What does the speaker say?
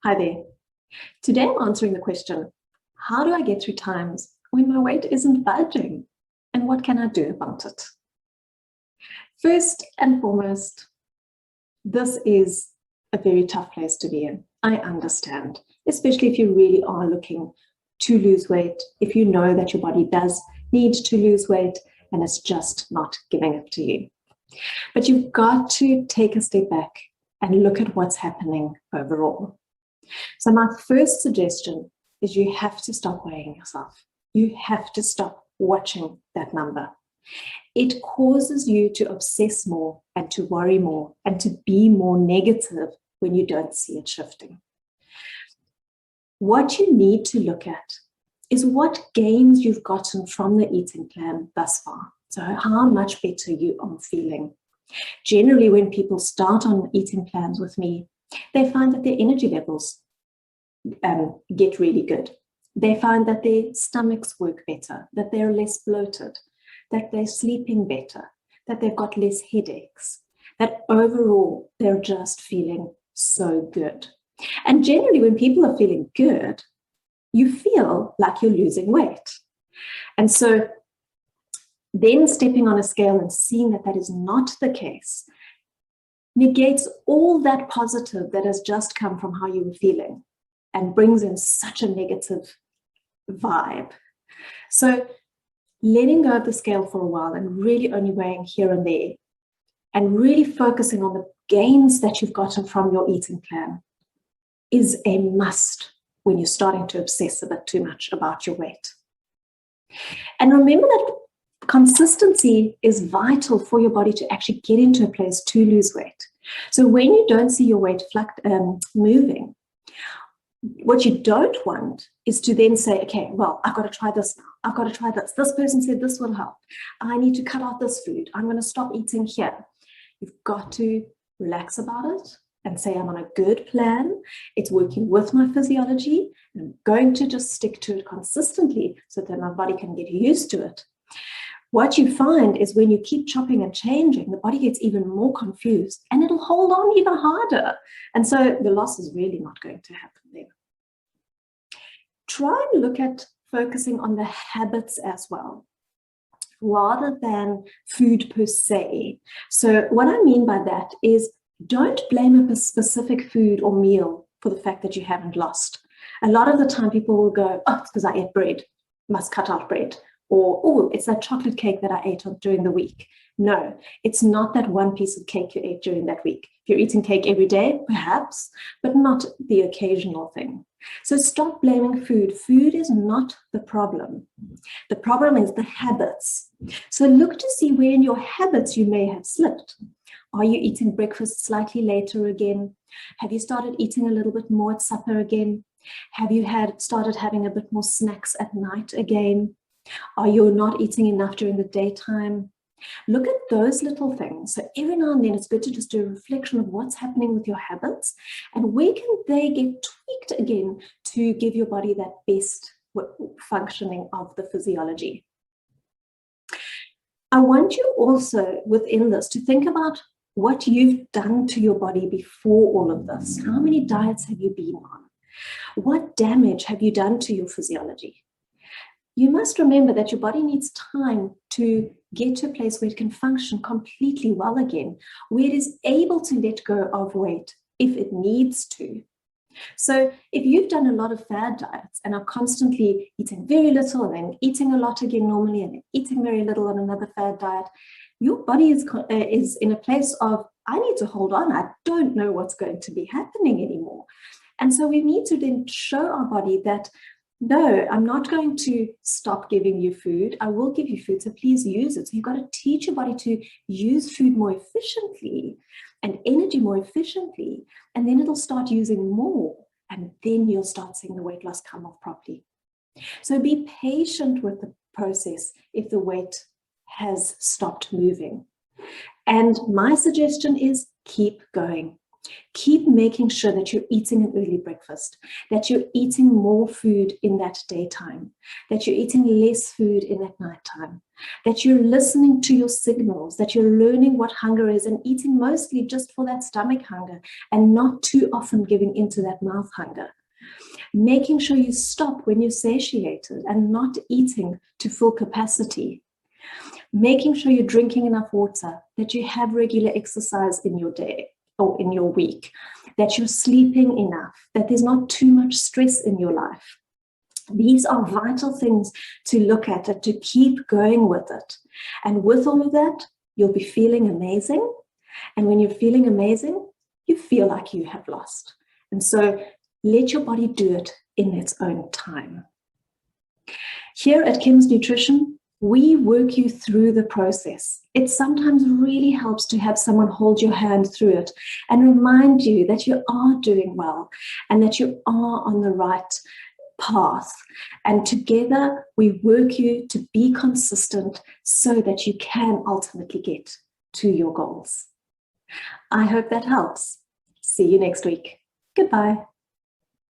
Hi there. Today I'm answering the question, how do I get through times when my weight isn't budging? And what can I do about it? First and foremost, this is a very tough place to be in. I understand, especially if you really are looking to lose weight, if you know that your body does need to lose weight and it's just not giving it to you. But you've got to take a step back and look at what's happening overall. So my first suggestion is you have to stop weighing yourself. You have to stop watching that number. It causes you to obsess more and to worry more and to be more negative when you don't see it shifting. What you need to look at is what gains you've gotten from the eating plan thus far. So how much better you are feeling. Generally, when people start on eating plans with me, they find that their energy levels get really good. They find that their stomachs work better, that they're less bloated, that they're sleeping better, that they've got less headaches, that overall they're just feeling so good. And generally, when people are feeling good, you feel like you're losing weight. And so then stepping on a scale and seeing that that is not the case negates all that positive that has just come from how you were feeling and brings in such a negative vibe. So letting go of the scale for a while and really only weighing here and there and really focusing on the gains that you've gotten from your eating plan is a must when you're starting to obsess a bit too much about your weight. And remember that consistency is vital for your body to actually get into a place to lose weight. So when you don't see your weight moving, what you don't want is to then say, okay, well, I've got to try this now. I've got to try this. This person said this will help. I need to cut out this food. I'm going to stop eating here. You've got to relax about it and say, I'm on a good plan. It's working with my physiology. And I'm going to just stick to it consistently so that my body can get used to it. What you find is when you keep chopping and changing, the body gets even more confused and it'll hold on even harder. And so the loss is really not going to happen there. Try and look at focusing on the habits as well, rather than food per se. So what I mean by that is don't blame a specific food or meal for the fact that you haven't lost. A lot of the time people will go, oh, it's because I ate bread, must cut out bread. Or, oh, it's that chocolate cake that I ate during the week. No, it's not that one piece of cake you ate during that week. If you're eating cake every day, perhaps, but not the occasional thing. So stop blaming food. Food is not the problem. The problem is the habits. So look to see where in your habits you may have slipped. Are you eating breakfast slightly later again? Have you started eating a little bit more at supper again? Have you started having a bit more snacks at night again? Are you not eating enough during the daytime? Look at those little things. So every now and then it's good to just do a reflection of what's happening with your habits and where can they get tweaked again to give your body that best functioning of the physiology. I want you also within this to think about what you've done to your body before all of this. How many diets have you been on? What damage have you done to your physiology? You must remember that your body needs time to get to a place where it can function completely well again, where it is able to let go of weight if it needs to. So if you've done a lot of fad diets and are constantly eating very little and then eating a lot again normally and then eating very little on another fad diet, your body is in a place of, I need to hold on. I don't know what's going to be happening anymore. And so we need to then show our body that no, I'm not going to stop giving you food. I will give you food, so please use it. So you've got to teach your body to use food more efficiently and energy more efficiently, and then it'll start using more, and then you'll start seeing the weight loss come off properly. So be patient with the process if the weight has stopped moving. And my suggestion is keep going. Keep making sure that you're eating an early breakfast, that you're eating more food in that daytime, that you're eating less food in at nighttime, that you're listening to your signals, that you're learning what hunger is and eating mostly just for that stomach hunger and not too often giving into that mouth hunger. Making sure you stop when you're satiated and not eating to full capacity. Making sure you're drinking enough water, that you have regular exercise in your day or in your week, that you're sleeping enough, that there's not too much stress in your life. These are vital things to look at and to keep going with it. And with all of that, you'll be feeling amazing. And when you're feeling amazing, you feel like you have lost. And so let your body do it in its own time. Here at Kim's Nutrition, we work you through the process. It sometimes really helps to have someone hold your hand through it and remind you that you are doing well and that you are on the right path. And together we work you to be consistent so that you can ultimately get to your goals. I hope that helps. See you next week. Goodbye.